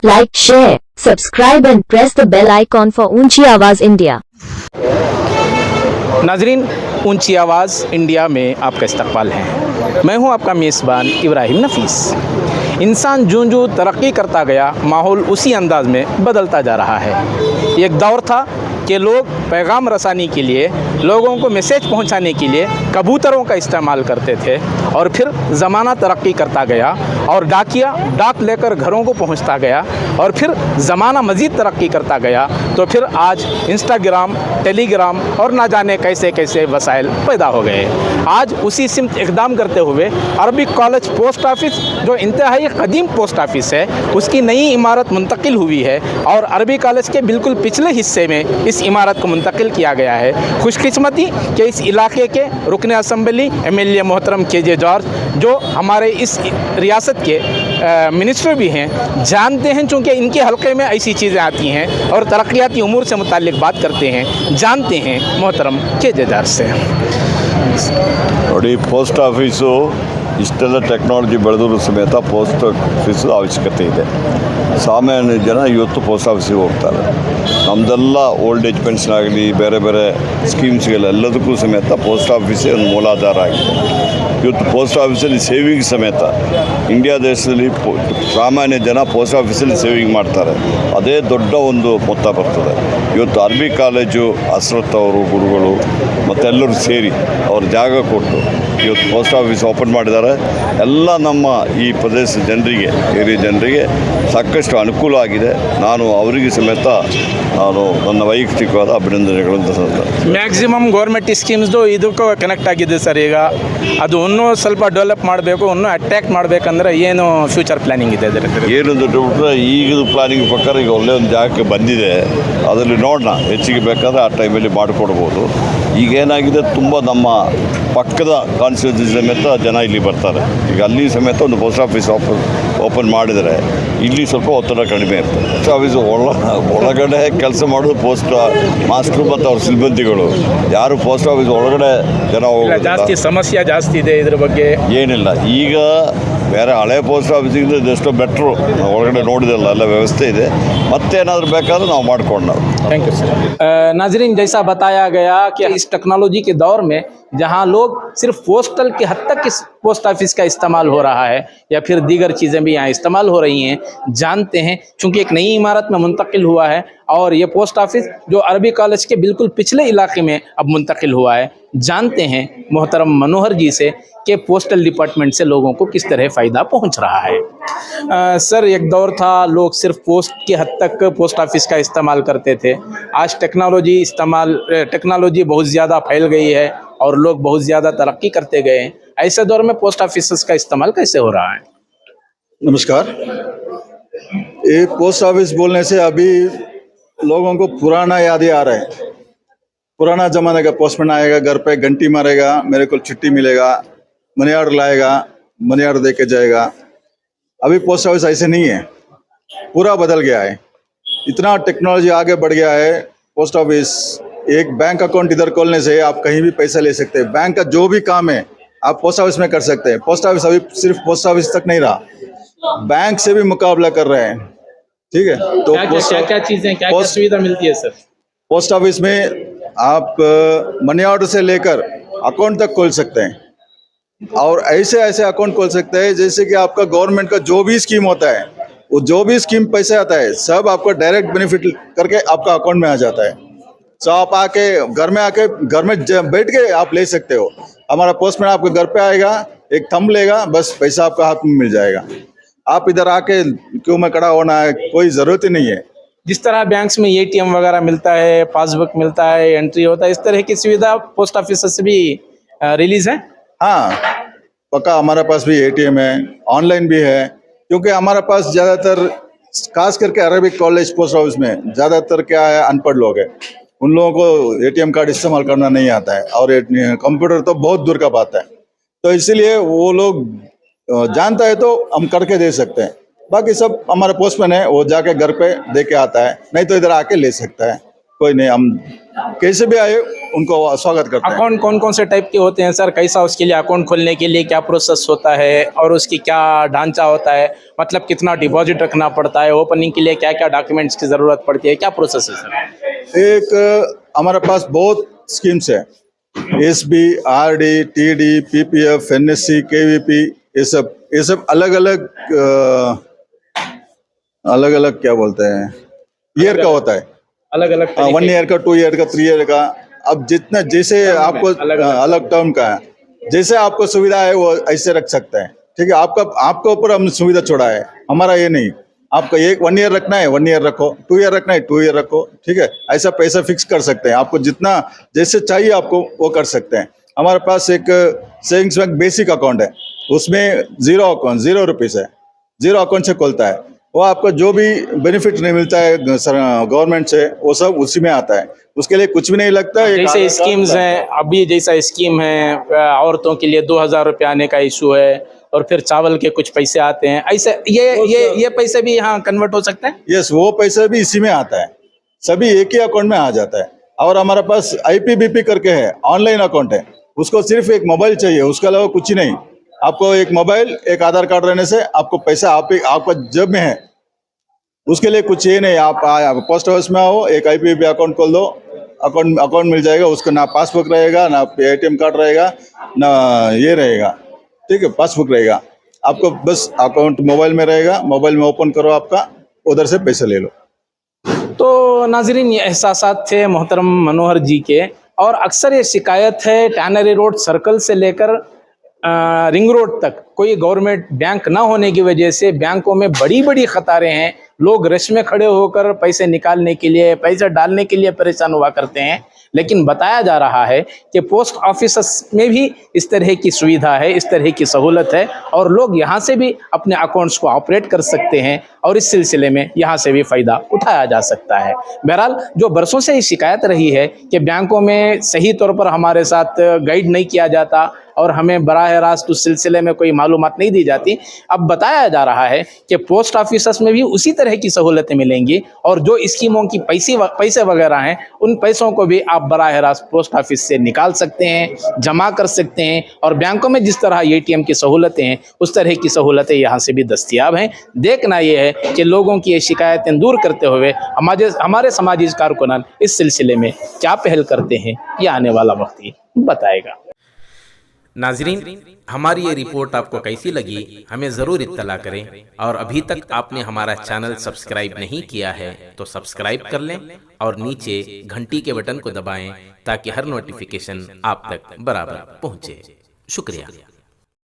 Like, share, subscribe and press the bell icon for ऊंची आवाज India. नाजरीन, ऊंची आवाज़ इंडिया में आपका इस्तकबाल है। मैं हूं आपका मेज़बान इब्राहिम नफीस। इंसान जूं जूं तरक्की करता गया, माहौल उसी अंदाज में बदलता जा रहा है। एक दौर था कि लोग पैगाम रसानी के लिए, लोगों को मैसेज पहुंचाने के लिए कबूतरों का इस्तेमाल करते थे, और फिर ज़माना तरक्की करता गया और डाकिया डाक लेकर घरों को पहुंचता गया, और फिर ज़माना मज़ीद तरक्की करता गया तो फिर आज इंस्टाग्राम, टेलीग्राम और ना जाने कैसे कैसे वसाइल पैदा हो गए। आज उसी सिमत इक़दाम करते हुए अरबिक कॉलेज पोस्ट ऑफिस, जो इंतहाई कदीम पोस्ट ऑफिस है, उसकी नई इमारत मुंतकिल हुई है और अरबी कॉलेज के बिल्कुल पिछले हिस्से में इस इमारत को मुंतकिल किया गया है। खुशकिस्मती कि इस इलाके के रुकन असम्बली एमएलए मोहतरम केजे जॉर्ज, जो हमारे इस रियासत के मिनिस्टर भी हैं, जानते हैं, चूँकि इनके हल्के में ऐसी चीज़ें आती हैं और तरक्याती उमूर से मुताल्लिक बात करते हैं, जानते हैं मोहतरम केजे जॉर्ज से। ನೋಡಿ, ಪೋಸ್ಟ್ ಆಫೀಸು ಇಷ್ಟೆಲ್ಲ ಟೆಕ್ನಾಲಜಿ ಬೆಳೆದರೂ ಸಮೇತ ಪೋಸ್ಟ್ ಆಫೀಸು ಅವಶ್ಯಕತೆ ಇದೆ. ಸಾಮಾನ್ಯ ಜನ ಇವತ್ತು ಪೋಸ್ಟ್ ಆಫೀಸಿಗೆ ಹೋಗ್ತಾರೆ. ನಮ್ಮದೆಲ್ಲ ಓಲ್ಡ್ ಏಜ್ ಪೆನ್ಷನ್ ಆಗಲಿ, ಬೇರೆ ಬೇರೆ ಸ್ಕೀಮ್ಸ್ಗಳೆಲ್ಲದಕ್ಕೂ ಸಮೇತ ಪೋಸ್ಟ್ ಆಫೀಸೇ ಒಂದು ಮೂಲಾಧಾರ ಆಗಿದೆ. ಇವತ್ತು ಪೋಸ್ಟ್ ಆಫೀಸಲ್ಲಿ ಸೇವಿಂಗ್ ಸಮೇತ ಇಂಡಿಯಾ ದೇಶದಲ್ಲಿ ಸಾಮಾನ್ಯ ಜನ ಪೋಸ್ಟ್ ಆಫೀಸಲ್ಲಿ ಸೇವಿಂಗ್ ಮಾಡ್ತಾರೆ. ಅದೇ ದೊಡ್ಡ ಒಂದು ಮೊತ್ತ ಬರ್ತದೆ. ಇವತ್ತು ಅರಬಿ ಕಾಲೇಜು ಹಸ್ರತ್ ಅವರು ಗುರುಗಳು ಮತ್ತೆಲ್ಲರೂ ಸೇರಿ ಅವ್ರ ಜಾಗ ಕೊಟ್ಟು ಇವತ್ತು ಪೋಸ್ಟ್ ಆಫೀಸ್ ಓಪನ್ ಮಾಡಿದ್ದಾರೆ. ಎಲ್ಲ ನಮ್ಮ ಈ ಪ್ರದೇಶದ ಜನರಿಗೆ, ಏರಿಯಾ ಜನರಿಗೆ ಸಾಕಷ್ಟು ಅನುಕೂಲ ಆಗಿದೆ. ನಾನು ಅವರಿಗೆ ಸಮೇತ ನನ್ನ ವೈಯಕ್ತಿಕವಾದ ಅಭಿನಂದನೆಗಳನ್ನು ಸಲ್ಲಿಸ್ತೇನೆ. ಮ್ಯಾಕ್ಸಿಮಮ್ ಗೌರ್ಮೆಂಟ್ ಸ್ಕೀಮ್ಸ್ದು ಇದಕ್ಕೂ ಕನೆಕ್ಟ್ ಆಗಿದೆ ಸರ್. ಈಗ ಅದು ಇನ್ನೂ ಸ್ವಲ್ಪ ಡೆವಲಪ್ ಮಾಡಬೇಕು, ಇನ್ನೂ ಅಟ್ಯಾಕ್ಟ್ ಮಾಡಬೇಕಂದ್ರೆ ಏನು ಫ್ಯೂಚರ್ ಪ್ಲಾನಿಂಗ್ ಇದೆ ಅದರ? ಏನಂತ ಬಿಟ್ಟರೆ, ಈಗಿನ ಪ್ಲಾನಿಂಗ್ ಪ್ರಕಾರ ಈಗ ಒಳ್ಳೆಯ ಒಂದು ಜಾಗಕ್ಕೆ ಬಂದಿದೆ. ಅದರಲ್ಲಿ ನೋಡೋಣ, ಹೆಚ್ಚಿಗೆ ಬೇಕಾದರೆ ಆ ಟೈಮಲ್ಲಿ ಮಾಡಿಕೊಡ್ಬೋದು. ಈಗೇನಾಗಿದೆ, ತುಂಬ ನಮ್ಮ ಪಕ್ಕದ ಕಾನ್ಸ್ಟಿಟ್ಯೂನ್ಸಿ ಸಮೇತ ಜನ ಇಲ್ಲಿ ಬರ್ತಾರೆ. ಈಗ ಅಲ್ಲಿ ಸಮೇತ ಒಂದು ಪೋಸ್ಟ್ ಆಫೀಸ್ ಓಪನ್ ಮಾಡಿದರೆ ಇಲ್ಲಿ ಸ್ವಲ್ಪ ಒತ್ತಡ ಕಡಿಮೆ ಇರ್ತದೆ. ಪೋಸ್ಟ್ ಆಫೀಸ್ ಒಳಗಡೆ ಕೆಲಸ ಮಾಡೋದು ಪೋಸ್ಟ್ ಮಾಸ್ಟ್ರು ಮತ್ತು ಅವ್ರ ಸಿಬ್ಬಂದಿಗಳು. ಯಾರು ಪೋಸ್ಟ್ ಆಫೀಸ್ ಒಳಗಡೆ ಜನ ಜಾಸ್ತಿ ಸಮಸ್ಯೆ ಜಾಸ್ತಿ ಇದೆ ಇದ್ರ ಬಗ್ಗೆ ಏನಿಲ್ಲ. ಈಗ ಬೇರೆ ಹಳೆ ಪೋಸ್ಟ್ ಆಫೀಸಿಂದ ಇದೆಷ್ಟೋ ಬೆಟ್ರು. ಒಳಗಡೆ ನೋಡಿದಲ್ಲ, ಎಲ್ಲ ವ್ಯವಸ್ಥೆ ಇದೆ. ಮತ್ತೇನಾದರೂ ಬೇಕಾದ್ರೆ ನಾವು ಮಾಡ್ಕೊಂಡು ನಾವು। Thank you sir. नाजरीन, जैसा बताया गया कि इस टेक्नोलॉजी के दौर में जहां लोग सिर्फ पोस्टल के हद तक इस पोस्ट ऑफिस का इस्तेमाल हो रहा है या फिर दीगर चीज़ें भी यहाँ इस्तेमाल हो रही हैं, जानते हैं, चूँकि एक नई इमारत में मुंतकिल हुआ है और ये पोस्ट ऑफिस जो अरबी कॉलेज के बिल्कुल पिछले इलाके में अब मुंतकिल हुआ है, जानते हैं मोहतरम मनोहर जी से कि पोस्टल डिपार्टमेंट से लोगों को किस तरह फ़ायदा पहुंच रहा है। सर, एक दौर था लोग सिर्फ पोस्ट के हद तक पोस्ट ऑफिस का इस्तेमाल करते थे। आज टेक्नोलॉजी बहुत ज़्यादा फैल गई है और लोग बहुत ज़्यादा तरक्की करते गए हैं। ऐसे दौर में पोस्ट ऑफिस का इस्तेमाल कैसे हो रहा है? नमस्कार। ये पोस्ट ऑफिस बोलने से अभी लोगों को पुराना याद ही आ रहा है। पुराना ज़माने का पोस्टमैन आएगा, घर पे घंटी मारेगा, मेरे को चिट्ठी मिलेगा, मनी ऑर्डर लाएगा, मनी ऑर्डर दे के जाएगा। अभी पोस्ट ऑफिस ऐसे नहीं है, पूरा बदल गया है। इतना टेक्नोलॉजी आगे बढ़ गया है। पोस्ट ऑफिस, एक बैंक अकाउंट इधर खोलने से आप कहीं भी पैसा ले सकते हैं। बैंक का जो भी काम है आप पोस्ट ऑफिस में कर सकते हैं। पोस्ट ऑफिस अभी सिर्फ पोस्ट ऑफिस तक नहीं रहा, बैंक से भी मुकाबला कर रहे हैं। ठीक है, तो क्या चीज़ें, क्या सुविधा मिलती है सर? पोस्ट ऑफिस में आप मनी ऑर्डर से लेकर अकाउंट तक खोल सकते हैं, और ऐसे ऐसे अकाउंट खोल सकते हैं जैसे कि आपका गवर्नमेंट का जो भी स्कीम होता है, वो जो भी स्कीम पैसे आता है सब आपका डायरेक्ट बेनिफिट करके आपका अकाउंट में आ जाता है। सो आप आके घर में बैठ के आप ले सकते हो। हमारा पोस्टमैन आपके घर पे आएगा, एक थंब लेगा, बस पैसा आपका हाथ में मिल जाएगा। आप इधर आके क्यों में खड़ा होना है, कोई ज़रूरत ही नहीं है। जिस तरह बैंक्स में एटीएम वगैरह मिलता है, पासबुक मिलता है, एंट्री होता है, इस तरह की सुविधा पोस्ट ऑफिस से भी रिलीज है? हाँ, पक्का हमारे पास भी एटीएम है, ऑनलाइन भी है। क्योंकि हमारे पास ज़्यादातर, खास करके अरबिक कॉलेज पोस्ट ऑफिस में ज़्यादातर क्या है, अनपढ़ लोग हैं। उन लोगों को एटीएम कार्ड इस्तेमाल करना नहीं आता है, और कंप्यूटर तो बहुत दूर का बात है। तो इसीलिए वो लोग जानता है तो हम करके दे सकते हैं। बाकी सब हमारा पोस्टमैन है, वो जाके घर पे दे के आता है, नहीं तो इधर आके ले सकता है, कोई नहीं, हम कैसे भी आए उनको स्वागत करते हैं। अकाउंट कौन कौन से टाइप के होते हैं सर? कैसा उसके लिए अकाउंट खोलने के लिए क्या प्रोसेस होता है और उसकी क्या ढांचा होता है? मतलब कितना डिपॉजिट रखना पड़ता है? ओपनिंग के लिए क्या क्या डॉक्यूमेंट्स की ज़रूरत पड़ती है? क्या प्रोसेस है सर? एक हमारे पास बहुत स्कीम्स है, SB, RD, TD, PPF, NSC, KVP, ये सब अलग अलग क्या बोलते हैं, ईयर का होता है। अलग अलग 1 ईयर का, 2 ईयर का, 3 ईयर का। अब जितना जैसे आपको अलग टर्म का है, जैसे आपको सुविधा है वो ऐसे रख सकते हैं। ठीक है, आपके ऊपर हमने सुविधा छोड़ा है, हमारा ये नहीं। आपको 1 ईयर रखना है 1 ईयर रखो, 2 ईयर रखना है 2 ईयर रखो। ठीक है, ऐसा पैसा फिक्स कर सकते हैं, आपको जितना जैसे चाहिए आपको वो कर सकते हैं। हमारे पास एक सेविंग्स बैंक बेसिक अकाउंट है, उसमें 0 रुपीज़ है, 0 अकाउंट से खोलता है। वो आपको जो भी बेनिफिट नहीं मिलता है गवर्नमेंट से, वो सब उसी में आता है, उसके लिए कुछ भी नहीं लगता है। जैसे स्कीम्स हैं, अभी जैसा स्कीम है औरतों के लिए 2000 रुपये आने का इशू है, और फिर चावल के कुछ पैसे आते हैं, ऐसे ये पैसे भी यहाँ कन्वर्ट हो सकते हैं? यस, वो पैसा भी इसी में आता है, सभी एक ही अकाउंट में आ जाता है। और हमारे पास IPBP करके है, ऑनलाइन अकाउंट है, उसको सिर्फ एक मोबाइल चाहिए, उसके अलावा कुछ ही नहीं। आपको एक मोबाइल, एक आधार कार्ड रहने से आपको पैसा आपका जेब में है, उसके लिए कुछ ये नहीं। आप पोस्ट ऑफिस में आओ, एक IPBP अकाउंट खोल दो, अकाउंट मिल जाएगा। उसका ना पासबुक रहेगा, ना ATM कार्ड रहेगा, ना ये रहेगा। ठीक है, पासबुक रहेगा, आपको बस अकाउंट मोबाइल में रहेगा, मोबाइल में ओपन करो, आपका उधर से पैसे ले लो। तो नाजरीन, ये एहसासात थे मोहतरम मनोहर जी के, और अक्सर ये शिकायत है टैनरी रोड सर्कल से लेकर रिंग रोड तक कोई गवर्नमेंट बैंक ना होने की वजह से बैंकों में बड़ी बड़ी कतारें हैं। लोग रश में खड़े होकर पैसे निकालने के लिए, पैसे डालने के लिए परेशान हुआ करते हैं। लेकिन बताया जा रहा है कि पोस्ट ऑफिस में भी इस तरह की सुविधा है, इस तरह की सहूलत है, और लोग यहाँ से भी अपने अकाउंट्स को ऑपरेट कर सकते हैं, और इस सिलसिले में यहाँ से भी फ़ायदा उठाया जा सकता है। बहरहाल, जो बरसों से ये शिकायत रही है कि बैंकों में सही तौर पर हमारे साथ गाइड नहीं किया जाता और हमें बराह रास्त उस सिलसिले में कोई मालूमात नहीं दी जाती, अब बताया जा रहा है कि पोस्ट ऑफिस में भी उसी तरह की सहूलतें मिलेंगी, और जो स्कीमों की पैसे वगैरह हैं, उन पैसों को भी आप बराह रास्त पोस्ट ऑफिस से निकाल सकते हैं, जमा कर सकते हैं, और बैंकों में जिस तरह ATM की सहूलतें हैं, उस तरह की सहूलतें यहाँ से भी दस्तियाब हैं। देखना यह है कि लोगों की ये शिकायतें दूर करते हुए हमारे समाजी कारकुनान इस सिलसिले में क्या पहल करते हैं, ये आने वाला वक्त ही बताएगा। नाजरीन, हमारी ये रिपोर्ट आपको कैसी लगी हमें ज़रूर इत्तला करें, और अभी तक आपने हमारा चैनल सब्सक्राइब नहीं किया है तो सब्सक्राइब कर लें, और नीचे घंटी के बटन को दबाएं ताकि हर नोटिफिकेशन आप तक बराबर पहुंचे। शुक्रिया।